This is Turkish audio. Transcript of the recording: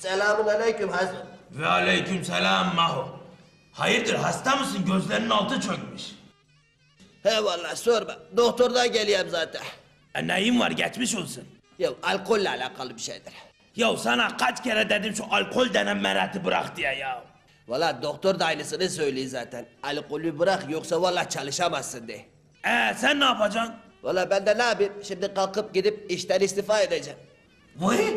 Selamun aleyküm Hazım. Ve aleykümselam Maho. Hayırdır hasta mısın? Gözlerinin altı çökmüş. He vallahi sorma. Doktordan geliyorum zaten. Neyin var geçmiş olsun. Ya alkolle alakalı bir şeydir. Ya sana kaç kere dedim şu alkol denen merati bırak diye ya. Vallahi doktor da aynısını söylüyor zaten. Alkolü bırak yoksa vallahi çalışamazsın de. Sen ne yapacaksın? Vallahi ben de ne yapayım? Şimdi kalkıp gidip işten istifa edeceğim. Vay!